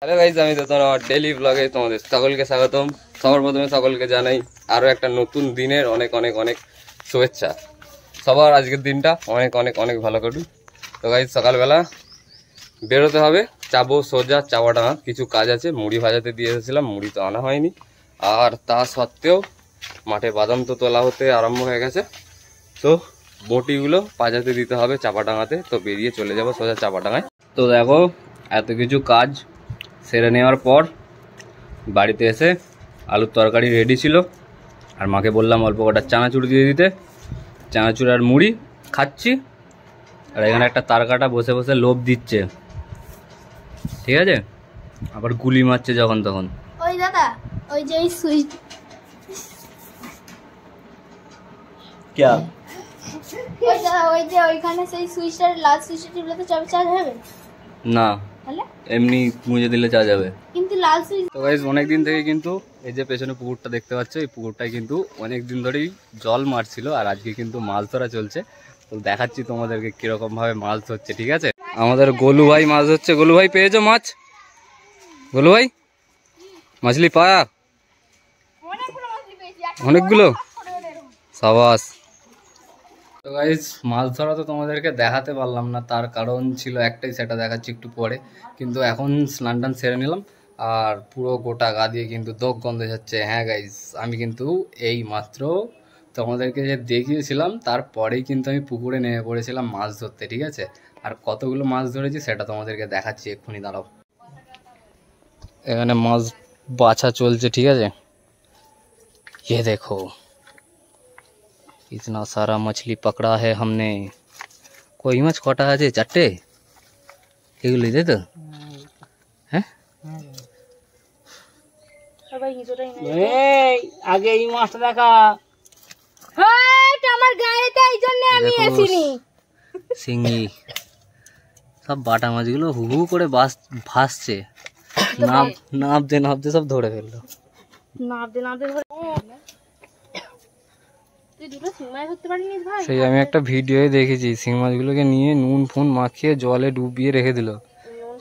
Hello guys, আমি তো আমার ডেইলি ব্লগে তোমাদের সকলকে স্বাগতম। সবার প্রথমে সকলকে জানাই আরও একটা নতুন দিনের অনেক অনেক অনেক শুভেচ্ছা। সবার আজকের দিনটা অনেক অনেক অনেক ভালো কাটুন। তো গাইস, সকালবেলা বেরোতে হবে, যাবো সোজা চাওয়াডাঙ্গা। কিছু কাজ আছে, মুড়ি ভাজাতে দিয়ে এসেছিলাম, মুড়ি তো আনা হয়নি। আর তা সত্ত্বেও মাঠে বাদাম তো তোলা হতে আরম্ভ হয়ে গেছে, তো বটিগুলো পাজাতে দিতে হবে চাপাডাঙ্গাতে। তো বেরিয়ে চলে যাবো সোজা চাপাডাঙ্গায়। তো দেখো, এত কিছু কাজ সেরে নেওয়ার পর বাড়িতে এসে আলুর তরকারি রেডি ছিল, আর মাকে বললাম অল্প কটা চানাচুর দিয়ে দিতে। চানাচুর আর মুড়ি খাচ্ছি, আর এখানে একটা তারকাটা বসে বসে লোভ দিচ্ছে, ঠিক আছে? আবার গুলি মারছে যখন তখন। ওই দাদা, ওই যে সুইচ क्या ওই দাদা, ওই যে ওইখানে সেই সুইচটার লাল সুইচটা টিপলে তো চার্জ হবে না, তাহলে এমনি মুজে দিলে চা যাবে। কিন্তু লাল সুইচ। তো গাইস, অনেক দিন থেকে কিন্তু এই যে পেছনে পুকুরটা দেখতে পাচ্ছ, এই পুকুরটায় কিন্তু অনেক দিন ধরেই জল মারছিল, আর আজকে কিন্তু মাছ ধরা চলছে। তো দেখাচ্ছি তোমাদেরকে কিরকম ভাবে মাছ ধরছে, ঠিক আছে? আমাদের গোলু ভাই মাছ ধরছে। গোলু ভাই, পেয়েছো মাছ? গোলু ভাই, মাছলি পায়া? অনেকগুলো, সাবাস। তো গাইস, মাছ ধরা তো তোমাদেরকে দেখাতে পারলাম না, তার কারণ ছিল একটাই, সেটা দেখাচ্ছি একটু পরে। কিন্তু এখন স্নান টান সেরে নিলাম, আর পুরো গোটা গা দিয়ে কিন্তু দোক গন্ধ যাচ্ছে। হ্যাঁ গাইস, আমি কিন্তু এই মাত্র তোমাদেরকে যে দেখিয়েছিলাম তারপরেই কিন্তু আমি পুকুরে নেমে পড়েছিলাম মাছ ধরতে, ঠিক আছে? আর কতগুলো মাছ ধরেছি সেটা তোমাদেরকে দেখাচ্ছি এক্ষুনি, দাঁড়াও। এখানে মাছ বাছা চলছে, ঠিক আছে? ये देखो, इतना सारा मछली पकड़ा है हमने। कोई माछ कटा আছে চারটে, এগুলোই তাই তো? হ্যাঁ, আগে এই মাছটা দেখা। আমার গায়েতে এই জন্য আমি আসিনি। শিঙি সব বাটা মাছগুলো হু হু করে ভাসছে, নাবতে নাবতে সব ধরে ফেললো। সেই আমি একটা ভিডিও দেখেছি, শিং মাছগুলোকে নিয়ে নুন ফুন মাখিয়ে জলে ডুবিয়ে রেখে দিল,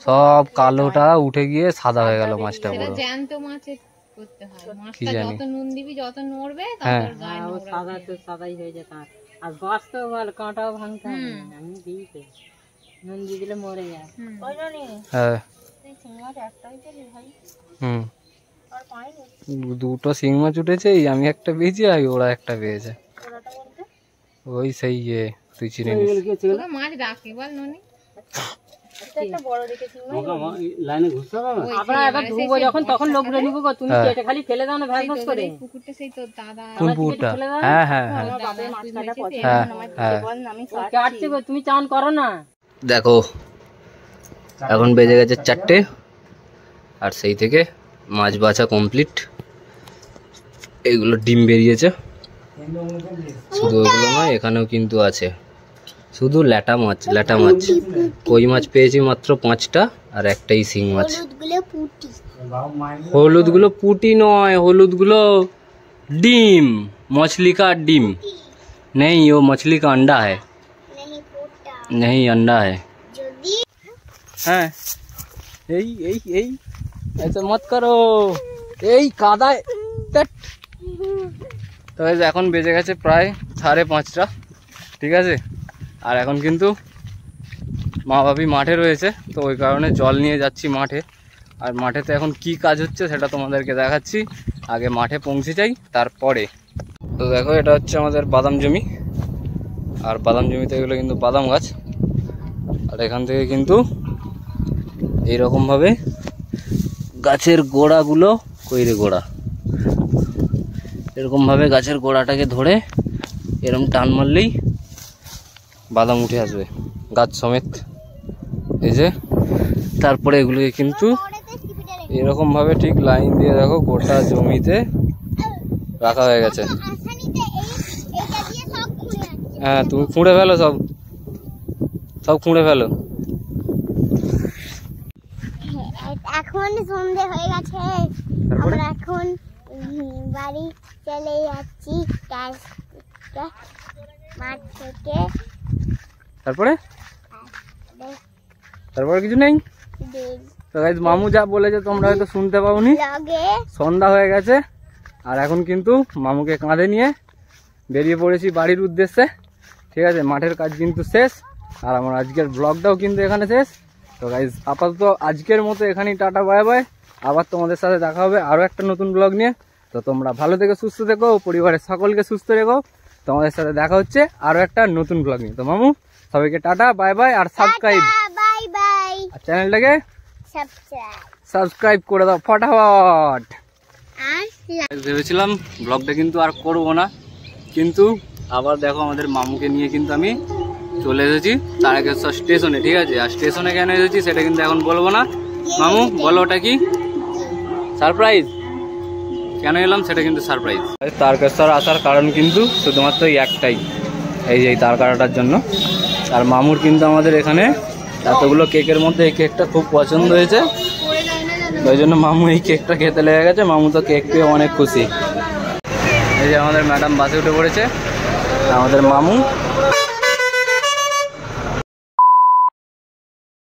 সব কালোটা উঠে গিয়ে সাদা হয়ে গেল মাছটা পুরো। জ্যান্ত মাছে করতে হয়, কি মাছটা জানি, যত নুন দিবি যত নড়বে হ্যাঁ, তত গায়ে নোংরা সাদা তো সাদাই হয়ে যায়, আর বাঁচতেও ভালো, কাঁটাও ভাঙতে হবে না। আমি দিয়েছি, নুন দিয়ে দিলে মরে যায়। হ্যাঁ, হুম, দুটো শিং মাছ উঠেছে, আমি একটা পেয়েছি আর ওরা একটা পেয়েছে। ওই সেই তুই চিনে নিস। তোকে মাছ ডাকে বল ননি, লাইনে ঘুরতে হবে না। আমরা এবার ধুবো যখন, তখন লোক রে নিবো, তুমি কেটে খালি ফেলে দাও না ভ্যাস করে। পুকুরটা সেই তো দাদা কোন পুকুরটা? হ্যাঁ হ্যাঁ হ্যাঁ হ্যাঁ, আমি কাটছি গো, তুমি চান করো না। দেখো এখন বেজে গেছে 4টে, আর সেই থেকে মাছ বাছা কমপ্লিট। এইগুলো ডিম বেরিয়েছে, শুধু ওগুলো নয়, এখানেও কিন্তু আছে শুধু ল্যাটা মাছ। কই মাছ পেয়েছি মাত্র 5টা, আর একটাই শিং মাছ। হলুদগুলো পুটি নয়, হলুদগুলো ডিম, मछली का ডিম। नहीं, वो मछली का अंडा है। नहीं, अंडा है। হ্যাঁ, এই এই এই ऐसा मत करो, এই কাদায়। তো এখন বেজে গেছে প্রায় 5:30, ঠিক আছে? আর এখন কিন্তু মা বাপি মাঠে রয়েছে, তো ওই কারণে জল নিয়ে যাচ্ছি মাঠে। আর মাঠেতে এখন কি কাজ হচ্ছে সেটা তোমাদেরকে দেখাচ্ছি, আগে মাঠে পৌঁছে যাই তারপরে। তো দেখো, এটা হচ্ছে আমাদের বাদাম জমি, আর বাদাম জমিতে এগুলো কিন্তু বাদাম গাছ। আর এখান থেকে কিন্তু এইরকমভাবে গাছের গোড়াগুলো, গোড়া এরকমভাবে গাছের গোড়াটাকে ধরে এরকম টান মারলেই বাদাম উঠে আসবে গাছ সমেত, এই যে। তারপরে এগুলোকে কিন্তু এরকমভাবে ঠিক লাইন দিয়ে দেখো গোটা জমিতে রাখা হয়ে গেছে। হ্যাঁ, তুমি খুঁড়ে ফেলো, সব খুঁড়ে ফেলো। এখন সন্ধে হয়ে গেছে, আমরা এখন বাড়ি চলে যাচ্ছি মাঠ থেকে। তারপরে কিছু নেই, তো গাইস মামু যা বলেছে তোমরা হয়তো শুনতে পাওনি, সন্ধ্যা হয়ে গেছে আর এখন কিন্তু মামুকে কাঁধে নিয়ে বেরিয়ে পড়েছি বাড়ির উদ্দেশ্যে। ঠিক আছে, মাঠের কাজ কিন্তু শেষ আর আমার আজকের ব্লগটাও কিন্তু এখানে শেষ। তো গাইস আপাতত আজকের মতো এখানেই টাটা বাই বাই। আবার তোমাদের সাথে দেখা হবে আরও একটা নতুন ব্লগ নিয়ে। তো তোমরা ভালো থেকো, সুস্থ থেকো, পরিবারের সকলকে সুস্থ রেখো। তোমাদের সাথে দেখা হচ্ছে আরও একটা নতুন ব্লগ নিয়ে। তো মামু সবাইকে টাটা বাই বাই আর সাবস্ক্রাইব, বাই বাই, আর চ্যানেলটাকে সাবস্ক্রাইব সাবস্ক্রাইব করে দাও ফটাফট। আর ভেবেছিলাম ব্লগটা কিন্তু আর করবো না, কিন্তু আবার দেখো আমাদের মামুকে নিয়ে কিন্তু আমি চলে এসেছি তারকেশ্বর স্টেশনে। ঠিক আছে, আর স্টেশনে কেন এসেছি সেটা কিন্তু এখন বলবো না। মামু বলো ওটা কি সারপ্রাইজ, কেন এলাম সেটা কিন্তু সারপ্রাইজ। তারকেশ্বর আসার কারণ কিন্তু শুধুমাত্র একটাই, এই যে তার কাটাটার জন্য। আর মামুর কিন্তু আমাদের এখানে এতগুলো কেকের মধ্যে এই কেকটা খুব পছন্দ হয়েছে, ওই জন্য মামু এই কেকটা খেতে লেগে গেছে। মামু তো কেক পেয়ে অনেক খুশি। এই যে আমাদের ম্যাডাম বাসে উঠে পড়েছে, আমাদের মামু